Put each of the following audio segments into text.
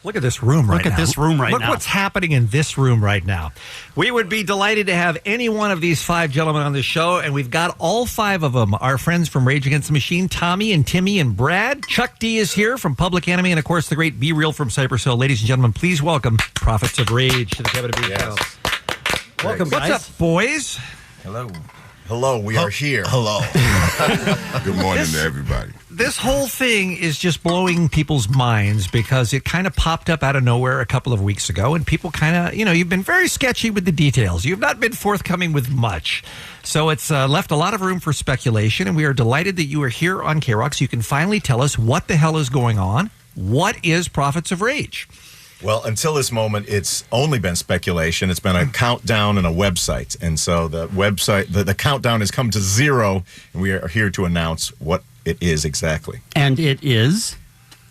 Look at this room right now. Look at this room right now. Look what's happening in this room right now. We would be delighted to have any one of these five gentlemen on the show, and we've got all five of them. Our friends from Rage Against the Machine, Tommy and Timmy and Brad. Chuck D is here from Public Enemy, and of course the great Be Real from Cypress Hill. Ladies and gentlemen, please welcome Prophets of Rage to the Kevin and B Show. Welcome, guys. What's up, boys? Hello, we are here. Hello. Good morning to everybody. This whole thing is just blowing people's minds because it kind of popped up out of nowhere a couple of weeks ago, and people kind of, you've been very sketchy with the details. You've not been forthcoming with much. So it's left a lot of room for speculation, and we are delighted that you are here on KROQ so you can finally tell us what the hell is going on. What is Prophets of Rage? Well, until this moment, it's only been speculation. It's been a countdown and a website. And so the website, the countdown has come to 0, and we are here to announce what it is exactly. And it is?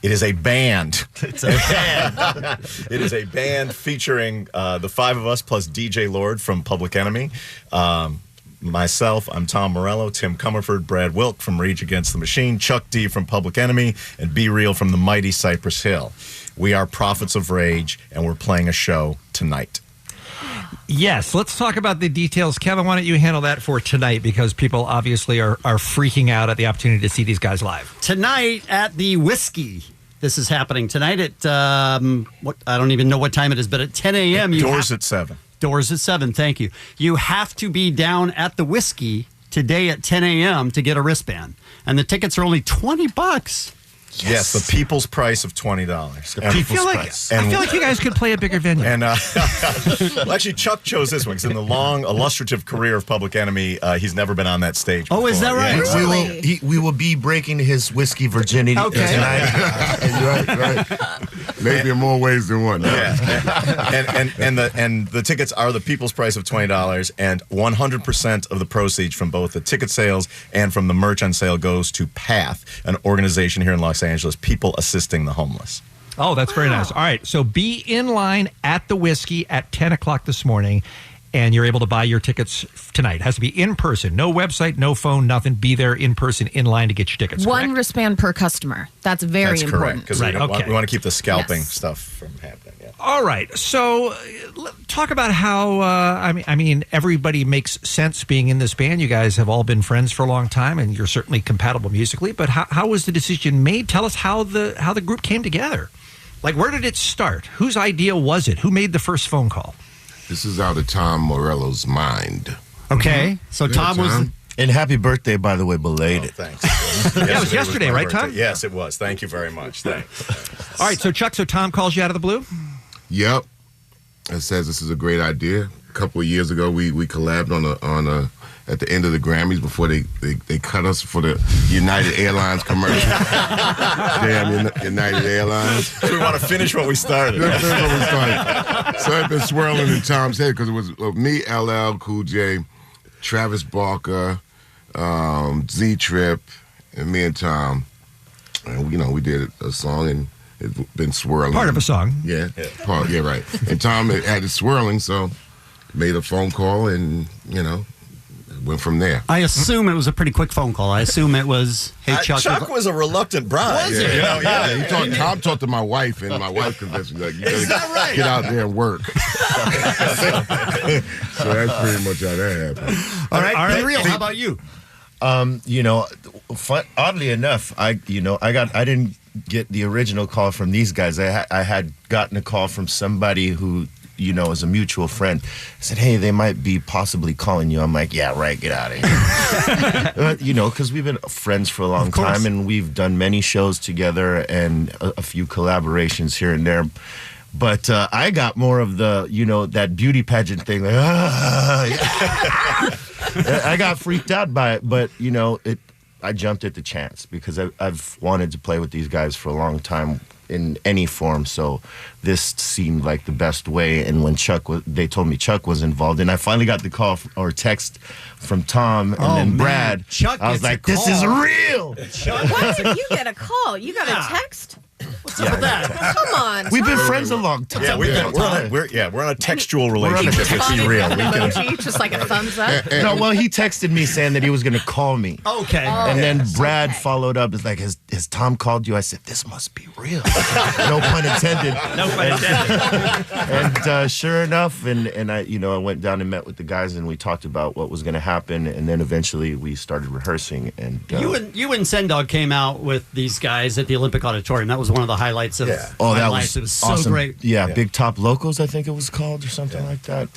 It is a band. It's a band. It is a band featuring the five of us plus DJ Lord from Public Enemy. Myself, I'm Tom Morello, Tim Commerford, Brad Wilk from Rage Against the Machine, Chuck D from Public Enemy, and Be Real from the mighty Cypress Hill. We are Prophets of Rage, and we're playing a show tonight. Yes, let's talk about the details. Kevin, why don't you handle that for tonight, because people obviously are freaking out at the opportunity to see these guys live. Tonight at the Whiskey. This is happening tonight at, I don't even know what time it is, but at 10 a.m. Doors at 7. Doors at 7, thank you. You have to be down at the Whiskey today at 10 a.m. to get a wristband. And the tickets are only $20. Yes, the people's price of $20. I feel like you guys could play a bigger venue. And well, actually, Chuck chose this one because in the long, illustrative career of Public Enemy, he's never been on that stage before. Oh, is that right? Yeah. Really? We will be breaking his whiskey virginity tonight. right. Maybe in more ways than one. Yeah. and the tickets are the people's price of $20, and 100% of the proceeds from both the ticket sales and from the merch on sale goes to PATH, an organization here in Los Angeles, People Assisting the Homeless. Oh, that's very nice. All right, so be in line at the Whiskey at 10 o'clock this morning, and you're able to buy your tickets tonight. It has to be in person. No website, no phone, nothing. Be there in person, in line to get your tickets. One correct? wrestband per customer. That's very important. Because Right, we want to keep the scalping Yes. stuff from happening. Yeah. All right, so talk about how, I mean, everybody makes sense being in this band. You guys have all been friends for a long time, and you're certainly compatible musically, but how was the decision made? Tell us how the group came together. Like, where did it start? Whose idea was it? Who made the first phone call? This is out of Tom Morello's mind. Okay, so Tom was... And happy birthday, by the way, belated. Oh, thanks. That was yesterday, my right, Tom? birthday. Yes, it was. Thank you very much. Thanks. All right, so Chuck, Tom calls you out of the blue? Yep. It says this is a great idea. A couple of years ago, we collabed on a at the end of the Grammys before they cut us for the United Airlines commercial. Damn, United Airlines. So we want to finish what we started. So it's been swirling in Tom's head because it was me, LL, Cool J, Travis Barker, Z-Trip, and me and Tom. And, we did a song, and it's been swirling. Part of a song. Yeah, right. And Tom had it swirling, so made a phone call, and, went from there. I assume it was a pretty quick phone call. I assume it was, hey, Chuck. Chuck was a reluctant bride. Was it? Tom talked to my wife, and my wife convinced me, you gotta get out there and work. So that's pretty much how that happened. All right, Be Real, how about you? Oddly enough, I didn't get the original call from these guys. I had gotten a call from somebody who, is a mutual friend. I said, hey, they might be possibly calling you. I'm like, yeah, right, get out of here. Because we've been friends for a long time, and we've done many shows together and a few collaborations here and there. But I got more of the, that beauty pageant thing. Like, I got freaked out by it, but, I jumped at the chance because I've wanted to play with these guys for a long time in any form. So this seemed like the best way. And when they told me Chuck was involved, and I finally got the call or text from Tom and then Brad. Chuck, I was like, this is real. What? You get a call? You got a text? What's up with that? Come on. We've been friends a long time. Yeah, we're on a textual relationship. Let's be real. We can, Emoji, just like a thumbs up. No, well, he texted me saying that he was going to call me. Okay. And then Brad followed up. It's like, has Tom called you? I said, this must be real. No pun intended. No pun intended. And sure enough, and I went down and met with the guys, and we talked about what was going to happen. And then eventually we started rehearsing. And You and Sendog came out with these guys at the Olympic Auditorium. That was one of the highlights of oh, my that life. It was so awesome. great. Yeah, Big Top Locals, I think it was called, or something like that.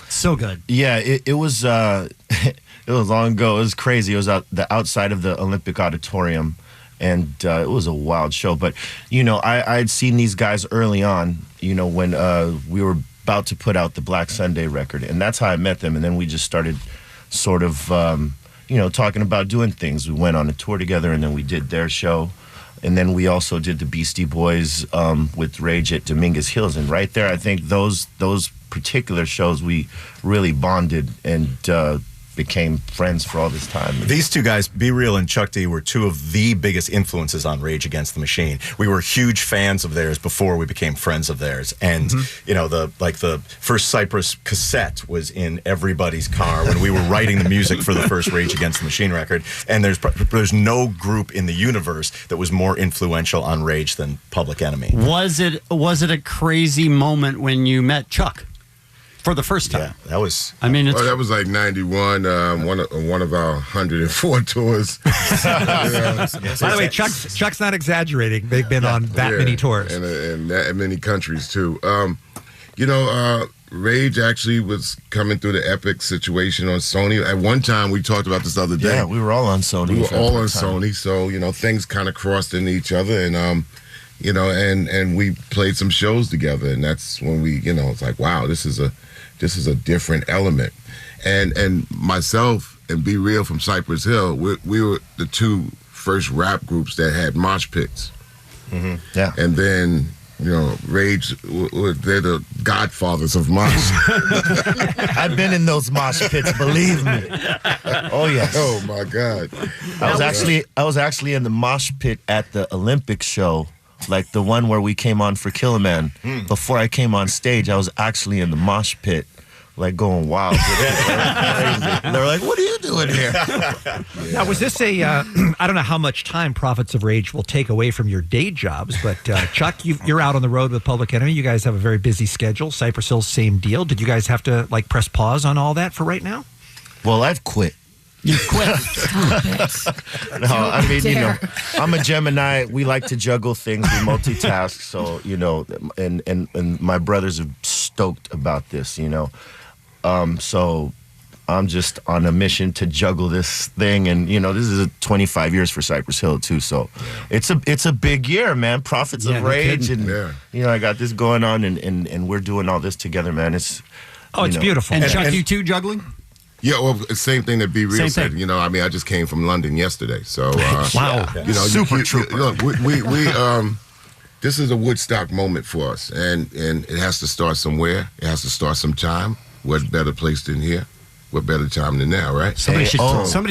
So good. Yeah, it was it was long ago. It was crazy. It was the outside of the Olympic Auditorium, and it was a wild show. But I had seen these guys early on. When we were about to put out the Black Sunday record, and that's how I met them. And then we just started sort of talking about doing things. We went on a tour together, and then we did their show. And then we also did the Beastie Boys with Rage at Dominguez Hills. And right there, I think those particular shows, we really bonded and became friends for all this time. these two guys, Be Real and Chuck D, were two of the biggest influences on Rage Against the Machine. We were huge fans of theirs before we became friends of theirs. And the first Cypress cassette was in everybody's car when we were writing the music for the first Rage Against the Machine record. And there's no group in the universe that was more influential on Rage than Public Enemy. Was it a crazy moment when you met Chuck for the first time? Yeah, that was. I mean, it's that was like 91, one of our 104 tours. By the way, Chuck's not exaggerating. They've been on that many tours. And that many countries, too. Rage actually was coming through the Epic situation on Sony. At one time, we talked about this the other day. Yeah, we were all on Sony. We were all on Sony, so, things kind of crossed into each other. And, and we played some shows together. And that's when we, it's like, wow, this is a different element. And myself and Be Real from Cypress Hill, we were the two first rap groups that had mosh pits. Mm-hmm. Yeah. And then, Rage, they're the godfathers of mosh. I've been in those mosh pits, believe me. Oh, yes. Oh, my God. I was actually in the mosh pit at the Olympic show, like the one where we came on for Kill a Man. Before I came on stage, I was actually in the mosh pit, like going wild. They're like, what are you doing here? Now, was this I don't know how much time Prophets of Rage will take away from your day jobs, but Chuck, you're out on the road with Public Enemy. You guys have a very busy schedule. Cypress Hill, same deal. Did you guys have to press pause on all that for right now? Well, I've quit. you quit. Stop it. No, I mean, dare. I'm a Gemini. We like to juggle things. We multitask. So, and my brothers are stoked about this, So I'm just on a mission to juggle this thing. And, this is 25 years for Cypress Hill, too. So it's a big year, man. Prophets of Rage. And, I got this going on, and we're doing all this together, man. It's beautiful. And Chuck, you too, juggling? Yeah, well, same thing that Be Real Same said. thing. I just came from London yesterday. So, Wow. Super trooper. Look, we this is a Woodstock moment for us. And it has to start somewhere. It has to start sometime. What better place than here? What better time than now, right? Somebody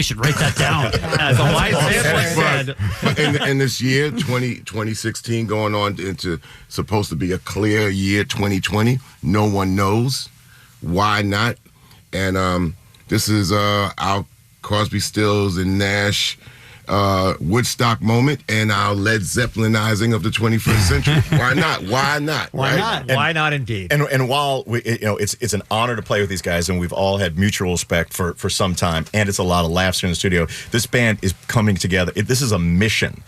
should write that down. As a wise man said. And this year, 2016, going on into supposed to be a clear year, 2020. No one knows. Why not? And this is our Crosby, Stills, and Nash Woodstock moment and our Led Zeppelinizing of the 21st century. Why not? Why not? Why not? Why not, indeed? And while it's an honor to play with these guys, and we've all had mutual respect for some time, and it's a lot of laughs here in the studio. This band is coming together. This is a mission.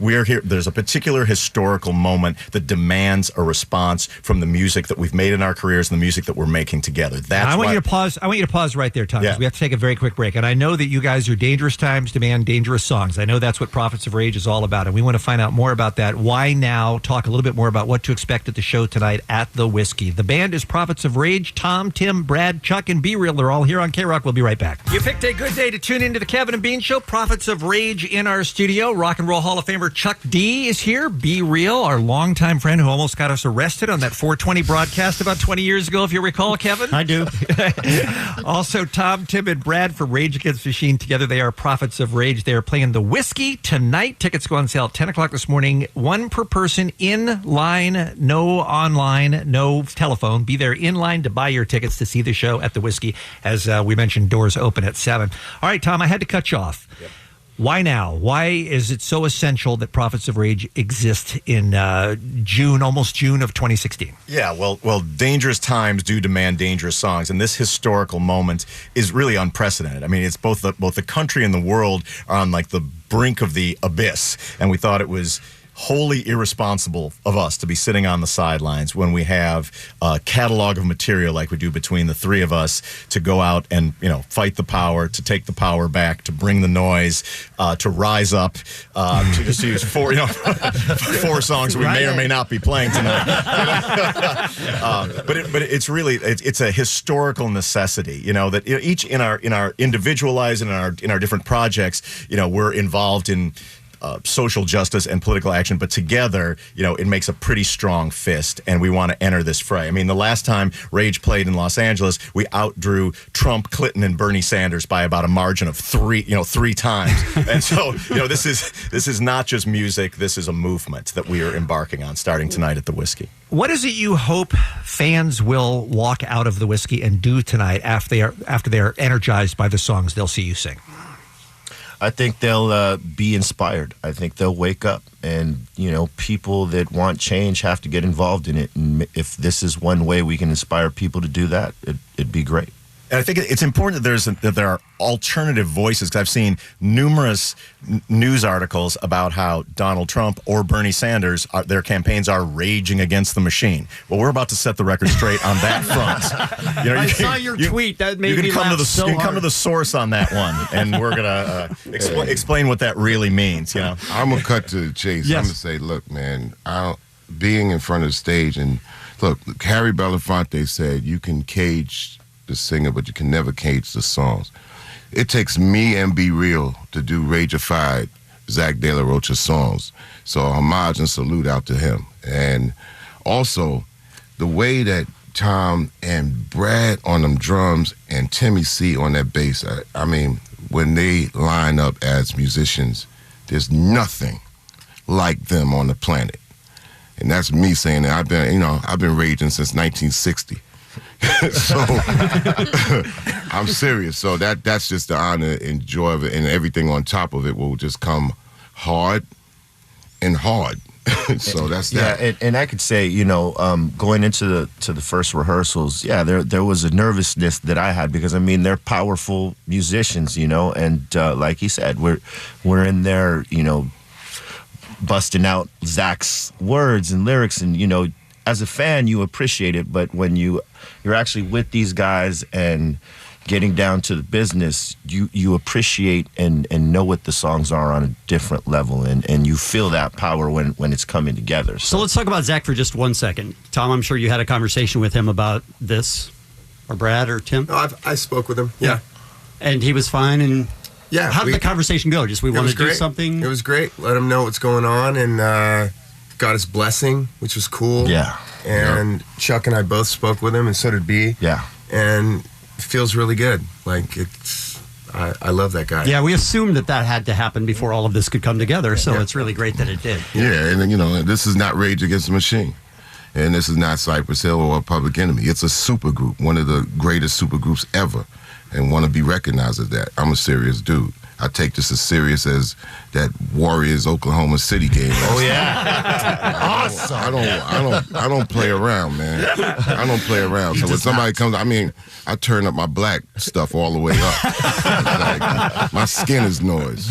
We're here. There's a particular historical moment that demands a response from the music that we've made in our careers and the music that we're making together. I want you to pause. I want you to pause right there, Tom, because we have to take a very quick break. And I know that you guys are dangerous times demand dangerous songs. I know that's what Prophets of Rage is all about, and we want to find out more about that. Why now? Talk a little bit more about what to expect at the show tonight at the Whiskey. The band is Prophets of Rage. Tom, Tim, Brad, Chuck, and Be Real. They're all here on KROQ. We'll be right back. You picked a good day to tune into the Kevin and Bean Show. Prophets of Rage in our studio. Rock and Roll Hall of Famer Chuck D is here. Be Real, our longtime friend who almost got us arrested on that 420 broadcast about 20 years ago, if you recall, Kevin. I do. Also, Tom, Tim, and Brad from Rage Against the Machine. Together, they are Prophets of Rage. They are playing the Whiskey tonight. Tickets go on sale at 10 o'clock this morning. One per person in line, no online, no telephone. Be there in line to buy your tickets to see the show at the Whiskey. As we mentioned, doors open at 7. All right, Tom, I had to cut you off. Yep. Why now? Why is it so essential that Prophets of Rage exist in almost June of 2016? Yeah, well, dangerous times do demand dangerous songs, and this historical moment is really unprecedented. I mean, it's both the country and the world are on like the brink of the abyss, and we thought it was wholly irresponsible of us to be sitting on the sidelines when we have a catalog of material like we do between the three of us to go out and, fight the power, to take the power back, to bring the noise, to rise up, to just use four songs we may or may not be playing tonight. But it's really it's a historical necessity, that each in our individual lives and in our different projects, we're involved in social justice and political action, but together, it makes a pretty strong fist, and we want to enter this fray. I mean, the last time Rage played in Los Angeles, we outdrew Trump, Clinton, and Bernie Sanders by about a margin of three times. And so, this is not just music. This is a movement that we are embarking on starting tonight at the Whiskey. What is it you hope fans will walk out of the Whiskey and do tonight after they are energized by the songs they'll see you sing? I think they'll be inspired. I think they'll wake up, and people that want change have to get involved in it. And if this is one way we can inspire people to do that, it'd be great. And I think it's important that there are alternative voices, because I've seen numerous news articles about how Donald Trump or Bernie Sanders, their campaigns are raging against the machine. Well, we're about to set the record straight on that front. I saw your tweet. That made me laugh so hard. You can come to the source on that one, and we're going to explain what that really means. I'm going to cut to the chase. Yes. I'm going to say, look, man, being in front of the stage, and look, Harry Belafonte said you can cage the singer, but you can never cage the songs. It takes me and Be Real to do Ragefied Zach De La Rocha's songs. So homage and salute out to him. And also, the way that Tom and Brad on them drums and Timmy C on that bass, I mean, when they line up as musicians, there's nothing like them on the planet. And that's me saying that. I've been raging since 1960. So I'm serious. So that's just the honor and joy of it, and everything on top of it will just come hard and hard. So that's that. Yeah, and I could say, going into the first rehearsals, there was a nervousness that I had, because they're powerful musicians, and like he said, we're in there, busting out Zach's words and lyrics, and as a fan, you appreciate it, but when you're actually with these guys and getting down to the business, you appreciate and know what the songs are on a different level, and you feel that power when it's coming together. So let's talk about Zach for just 1 second. Tom, I'm sure you had a conversation with him about this, or Brad, or Tim? No, I spoke with him, yeah. And he was fine, and yeah. How did the conversation go? Just we want to do something? It was great. Let him know what's going on, and got his blessing, which was cool. Yeah. And Chuck and I both spoke with him, and so did B. Yeah. And it feels really good. Like, I love that guy. Yeah, we assumed that had to happen before all of this could come together, so it's really great that it did. Yeah, and this is not Rage Against the Machine. And this is not Cypress Hill or Public Enemy. It's a supergroup, one of the greatest supergroups ever, and want to be recognized as that. I'm a serious dude. I take this as serious as that Warriors Oklahoma City game. Oh yeah, awesome! I don't play around, man. I don't play around. So when somebody comes, I turn up my black stuff all the way up. Like, my skin is noise.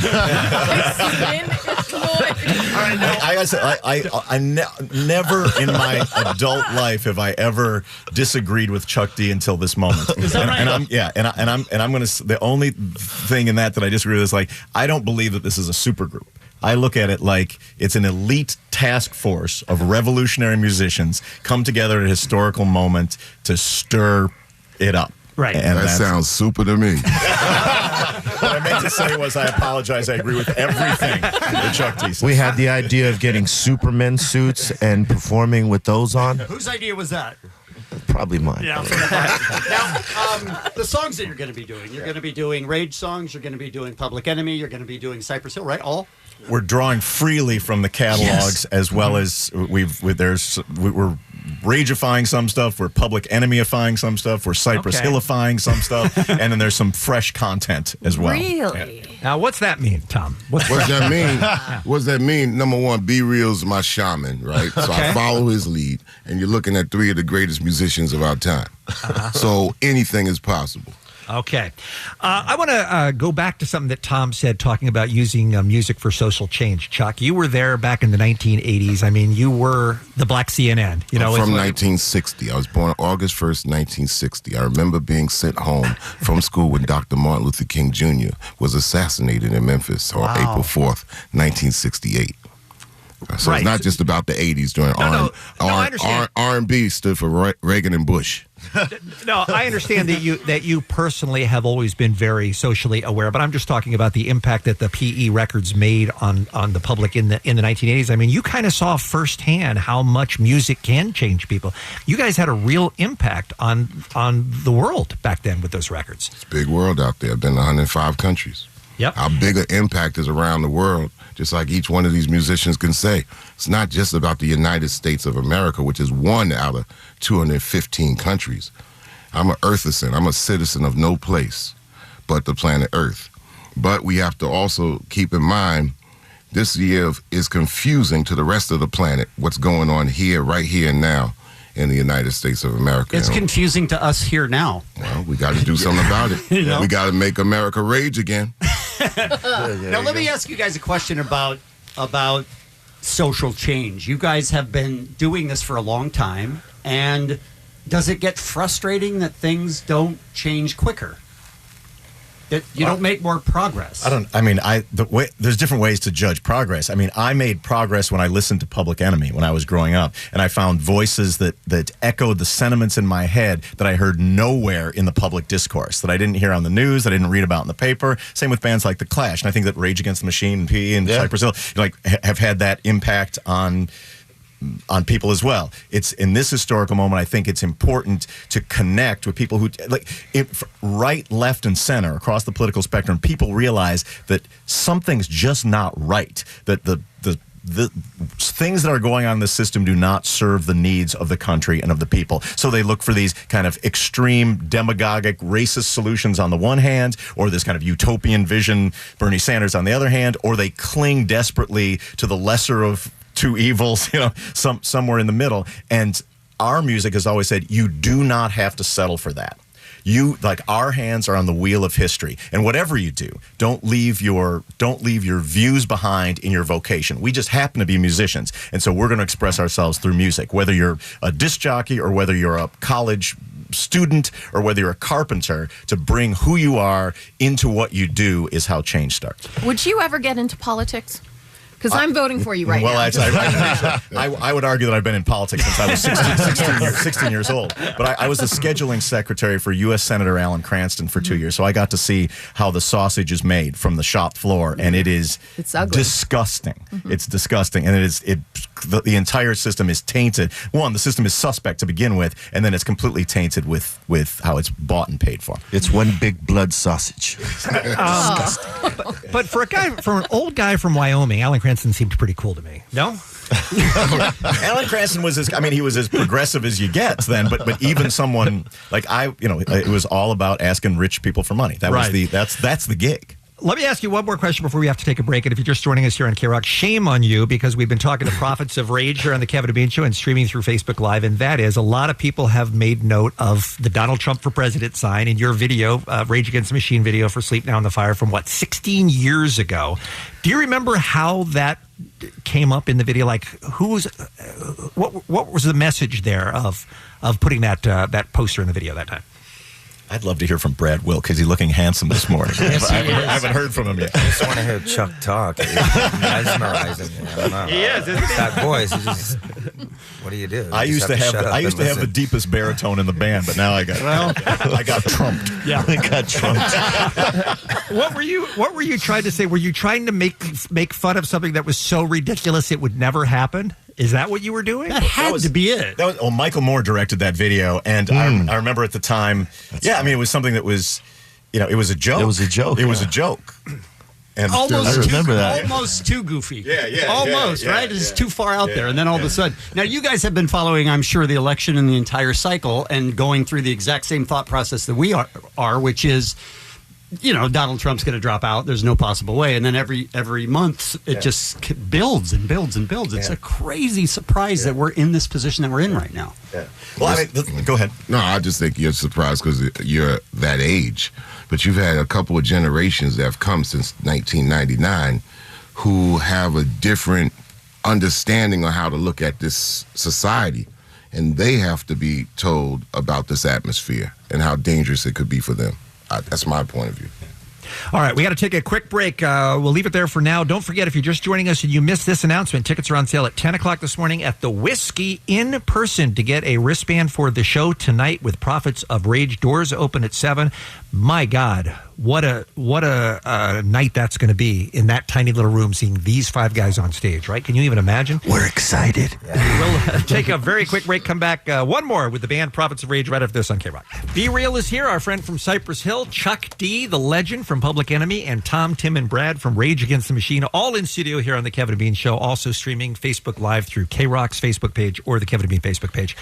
I never in my adult life have I ever disagreed with Chuck D until this moment. Is that right? And I'm going to. The only thing in that I disagree with is, like, I don't believe that this is a supergroup. I look at it like it's an elite task force of revolutionary musicians come together at a historical moment to stir it up. Right. And that sounds super to me. What I meant to say was, I apologize. I agree with everything that Chuck D said. We had the idea of getting Superman suits and performing with those on. Whose idea was that? probably mine. Yeah. Now, the songs that you're going to be doing, you're going to be doing Rage songs, you're going to be doing Public Enemy, you're going to be doing Cypress Hill, right? All? We're drawing freely from the catalogs as well as we're Rageifying some stuff, we're Public Enemy-ifying some stuff, we're Cypress Hill-ifying some stuff, and then there's some fresh content as well. Really? Yeah. Now, what's that mean, Tom? What does that mean? What does that mean? Number one, Be Real's my shaman, right? So I follow his lead, and you're looking at three of the greatest musicians of our time. So anything is possible. Okay. I want to go back to something that Tom said, talking about using music for social change. Chuck, you were there back in the 1980s. I mean, you were the Black CNN. You know, from 1960. I was born August 1st, 1960. I remember being sent home from school when Dr. Martin Luther King Jr. was assassinated in Memphis on April 4th, 1968. So it's not just about the 80s during R&B stood for Reagan and Bush. No, I understand that you personally have always been very socially aware, but I'm just talking about the impact that the PE records made on the public in the 1980s. I mean, you kind of saw firsthand how much music can change people. You guys had a real impact on the world back then with those records. It's a big world out there. I've been in 105 countries. Yep. Our bigger impact is around the world, just like each one of these musicians can say. It's not just about the United States of America, which is one out of 215 countries. I'm an earthicist. I'm a citizen of no place but the planet Earth. But we have to also keep in mind this year is confusing to the rest of the planet what's going on here, right here and now in the United States of America. It's confusing to us here now. Well, we got to do something about it. We got to make America rage again. Now, let me ask you guys a question about social change. You guys have been doing this for a long time, and does it get frustrating that things don't change quicker? That you don't make more progress? There's different ways to judge progress. I mean, I made progress when I listened to Public Enemy when I was growing up, and I found voices that echoed the sentiments in my head that I heard nowhere in the public discourse, that I didn't hear on the news, that I didn't read about in the paper. Same with bands like The Clash, and I think that Rage Against the Machine and PE and Cypress Hill have had that impact on people as well. It's in this historical moment, I think it's important to connect with people who, right, left, and center across the political spectrum. People realize that something's just not right, that the things that are going on in the system do not serve the needs of the country and of the people. So they look for these kind of extreme, demagogic, racist solutions on the one hand, or this kind of utopian vision, Bernie Sanders on the other hand, or they cling desperately to the lesser of two evils, somewhere in the middle. And our music has always said, you do not have to settle for that. Our hands are on the wheel of history, and whatever you do, don't leave your views behind in your vocation. We just happen to be musicians, and so we're going to express ourselves through music. Whether you're a disc jockey or whether you're a college student or whether you're a carpenter, to bring who you are into what you do is how change starts. Would you ever get into politics? Because I'm voting for you right now. I would argue that I've been in politics since I was 16 years old. But I was the scheduling secretary for U.S. Senator Alan Cranston for 2 years. So I got to see how the sausage is made from the shop floor. And it's disgusting. Mm-hmm. It's disgusting. And the entire system is tainted. One, the system is suspect to begin with. And then it's completely tainted with how it's bought and paid for. It's one big blood sausage. But for an old guy from Wyoming, Alan Cranston seemed pretty cool to me. No? Alan Cranston was he was as progressive as you get then, but even someone like it was all about asking rich people for money. That's the gig. Let me ask you one more question before we have to take a break. And if you're just joining us here on KROQ, shame on you, because we've been talking to Prophets of Rage here on the Kevin and Bean Show and streaming through Facebook Live. And that is, a lot of people have made note of the Donald Trump for President sign in your video, Rage Against the Machine video for Sleep Now in the Fire from 16 years ago. Do you remember how that came up in the video? Like, what was the message there of putting that poster in the video that time? I'd love to hear from Brad Wilk. Is he looking handsome this morning? Yes, I haven't heard from him yet. I just want to hear Chuck talk. It's mesmerizing. I don't know. He is, isn't he? That voice, what do you do? I used to have the deepest baritone in the band, but now I got trumped. Yeah, I got trumped. What were you trying to say? Were you trying to make fun of something that was so ridiculous it would never happen? Is that what you were doing? That had to be it. That was, well, Michael Moore directed that video, and I remember at the time, I mean, it was something that was, it was a joke. It was a joke. It was a joke. And almost I remember that. Almost too goofy. Yeah. Almost, right? It's too far out there. And then all of a sudden. Now, you guys have been following, I'm sure, the election and the entire cycle and going through the exact same thought process that we are, which is, Donald Trump's going to drop out. There's no possible way. And then every month, it just builds and builds and builds. It's a crazy surprise that we're in this position that we're in right now. Yeah. Well, go ahead. No, I just think you're surprised because you're that age. But you've had a couple of generations that have come since 1999 who have a different understanding on how to look at this society. And they have to be told about this atmosphere and how dangerous it could be for them. That's my point of view. All right, we got to take a quick break. We'll leave it there for now. Don't forget, if you're just joining us and you missed this announcement, tickets are on sale at 10 o'clock this morning at the Whiskey in person to get a wristband for the show tonight with Prophets of Rage. Doors open at 7. My God, what a night that's going to be in that tiny little room seeing these 5 guys on stage, right? Can you even imagine? We're excited. We'll take a very quick break, come back one more with the band Prophets of Rage right after this on KROQ. Be Real is here, our friend from Cypress Hill, Chuck D, the legend from Public Enemy, and Tom, Tim, and Brad from Rage Against the Machine, all in studio here on the Kevin and Bean Show, also streaming Facebook Live through KROQ's Facebook page or the Kevin and Bean Facebook page.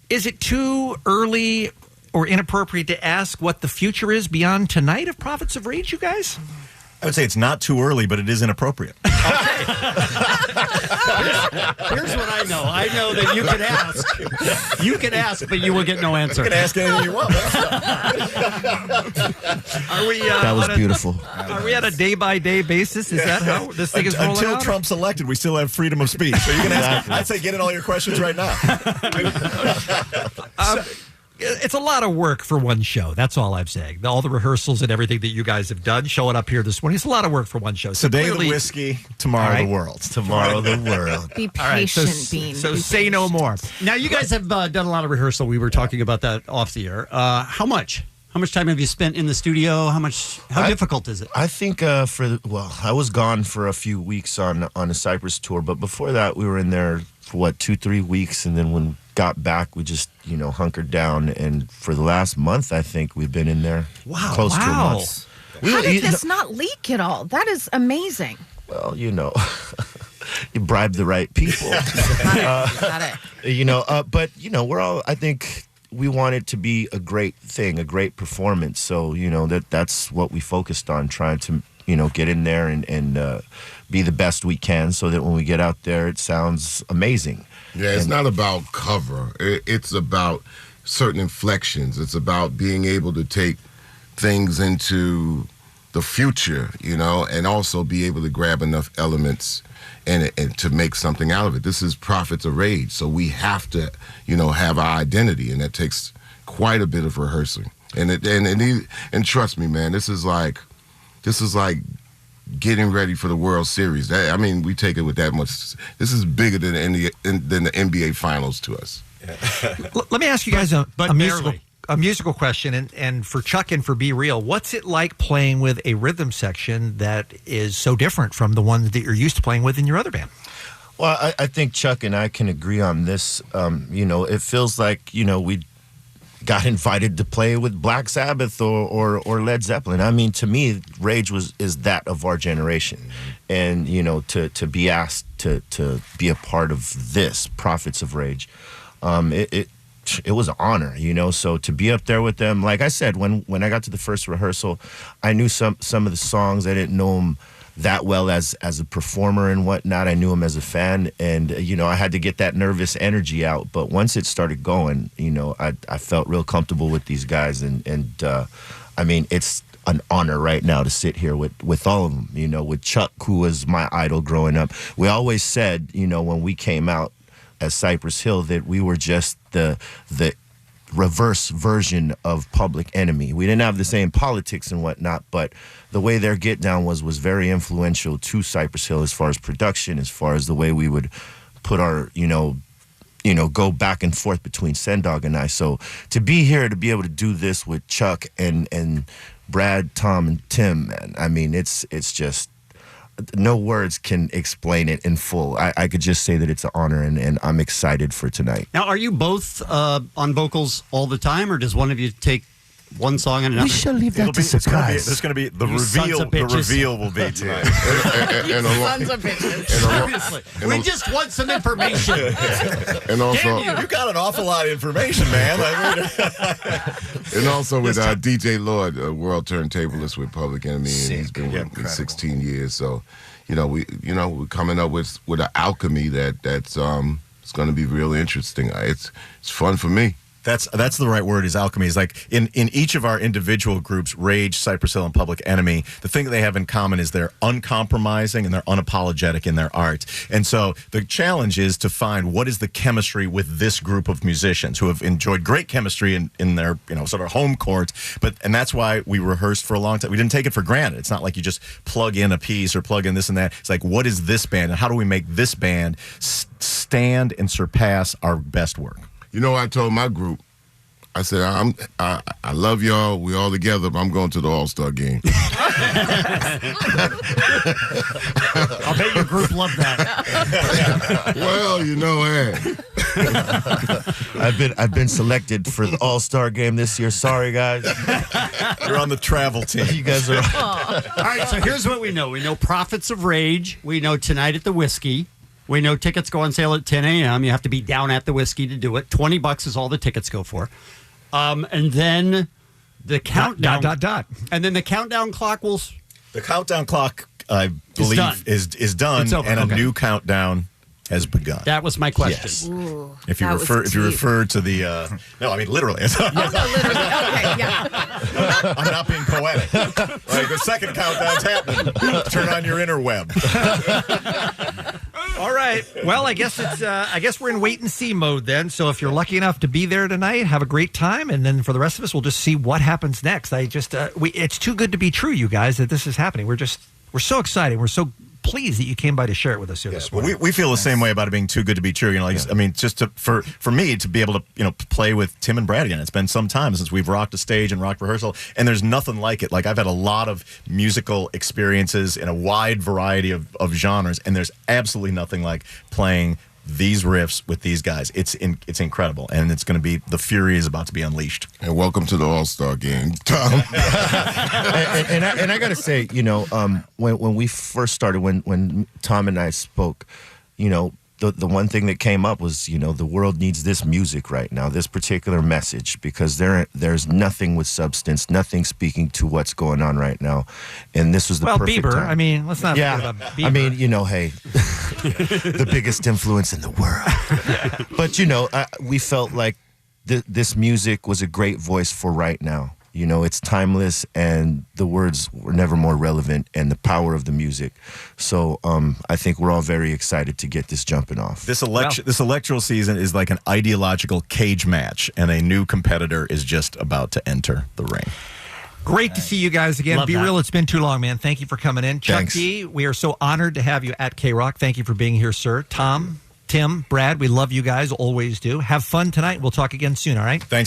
Is it too early or inappropriate to ask what the future is beyond tonight of Prophets of Rage, you guys? I would say it's not too early, but it is inappropriate. Here's what I know. I know that you can ask. You can ask, but you will get no answer. You can ask anything you want. Are we? That was beautiful. Are we on a day-by-day basis? Is that how this thing is rolling Until out? Trump's elected, we still have freedom of speech. So you can ask. I'd say get in all your questions right now. It's a lot of work for one show. That's all I'm saying. All the rehearsals and everything that you guys have done, showing up here this morning, it's a lot of work for one show. So today clearly, the whiskey, tomorrow the world. Tomorrow the world. Be patient, Bean. So Be say no more. Now, you guys have done a lot of rehearsal. We were talking about that off the air. How much? How much time have you spent in the studio? How difficult is it? I think I was gone for a few weeks on a Cyprus tour, but before that, we were in there for 2-3 weeks, and then when got back, we just hunkered down, and for the last month, I think we've been in there. Close to a month. How did this not leak at all? That is amazing. Well, you bribe the right people. Got it. But we're all. I think we want it to be a great thing, a great performance. So that's what we focused on, trying to get in there and be the best we can, so that when we get out there, it sounds amazing. Yeah, it's not about cover. It's about certain inflections. It's about being able to take things into the future, and also be able to grab enough elements and to make something out of it. This is Prophets of Rage, so we have to, have our identity, and that takes quite a bit of rehearsing. And trust me, man, this is like getting ready for the World Series. We take it with that much. This is bigger than the NBA Finals to us. Let me ask you guys a musical question, and for Chuck and for Be Real, what's it like playing with a rhythm section that is so different from the ones that you're used to playing with in your other band? Well, I think Chuck and I can agree on this. It feels like we got invited to play with Black Sabbath or Led Zeppelin. To me, Rage is that of our generation, and to be asked to be a part of this Prophets of Rage, it was an honor, So to be up there with them, like I said, when I got to the first rehearsal, I knew some of the songs. I didn't know them that well as a performer and whatnot. I knew him as a fan, and I had to get that nervous energy out. But once it started going, I felt real comfortable with these guys, and it's an honor right now to sit here with all of them. With Chuck, who was my idol growing up. We always said, when we came out as Cypress Hill, that we were just the reverse version of Public Enemy. We didn't have the same politics and whatnot, but the way their get down was very influential to Cypress Hill as far as production, as far as the way we would put our, go back and forth between Sendog and I. So to be here, to be able to do this with Chuck and Brad, Tom, and Tim, man, it's just no words can explain it in full. I could just say that it's an honor, and I'm excited for tonight. Now, are you both on vocals all the time, or does one of you take one song and another? We shall leave that to surprise. There's going to be the You sons reveal. of The bitches. reveal will be tonight. Sons of bitches. Seriously, we just want some information. And also, You got an awful lot of information, man. and also with DJ Lord, world turntablist with Public Enemy, and he's been with me 16 years. So, we're coming up with an alchemy that's it's going to be really interesting. It's fun for me. That's the right word, is alchemy. Is like in each of our individual groups, Rage, Cypress Hill, and Public Enemy, the thing that they have in common is they're uncompromising and they're unapologetic in their art. And so the challenge is to find what is the chemistry with this group of musicians who have enjoyed great chemistry in their sort of home court. And that's why we rehearsed for a long time. We didn't take it for granted. It's not like you just plug in a piece or plug in this and that. It's like, what is this band, and how do we make this band stand and surpass our best work? I told my group, I said, I love y'all. We all together, but I'm going to the All-Star game. I'll bet your group loved that. Well, I've been selected for the All-Star game this year. Sorry, guys. You're on the travel team. You guys are. All right, so here's what we know. We know Prophets of Rage. We know Tonight at the Whiskey. We know tickets go on sale at 10 a.m. You have to be down at the Whiskey to do it. $20 is all the tickets go for. And then the countdown. And then the countdown clock will. The countdown clock, I believe, is done, It's over. and Okay. a new countdown has begun. That was my question. Yes. Ooh, If you that was refer deep. to the no, I mean literally. Oh, no, literally. Okay, yeah. I'm not being poetic. Like the second countdown's happening. Turn on your interweb. All right. Well, I guess we're in wait and see mode then. So if you're lucky enough to be there tonight, have a great time, and then for the rest of us, we'll just see what happens next. It's too good to be true, you guys, that this is happening. We're so excited. We're so pleased that you came by to share it with us here this morning. We feel the same way about it being too good to be true. I mean, just for me to be able to play with Tim and Brad again. It's been some time since we've rocked a stage and rocked rehearsal, and there's nothing like it. Like, I've had a lot of musical experiences in a wide variety of genres, and there's absolutely nothing like playing these riffs with these guys. It's incredible, and it's going to be, the fury is about to be unleashed. And welcome to the All-Star game, Tom. and I got to say, when we first started, when Tom and I spoke, the one thing that came up was, the world needs this music right now, this particular message, because there's nothing with substance, nothing speaking to what's going on right now, and this was the perfect Bieber. time. I mean, let's not forget about Bieber. I mean, hey, the biggest influence in the world. But we felt like this music was a great voice for right now. It's timeless, and the words were never more relevant, and the power of the music. So I think we're all very excited to get this jumping off. This electoral season is like an ideological cage match, and a new competitor is just about to enter the ring. Great to see you guys again. Love Be that. real, it's been too long, man. Thank you for coming in. Chuck Thanks. D, we are so honored to have you at KROQ. Thank you for being here, sir. Tom, Tim, Brad, we love you guys, always do. Have fun tonight. We'll talk again soon, all right? Thanks.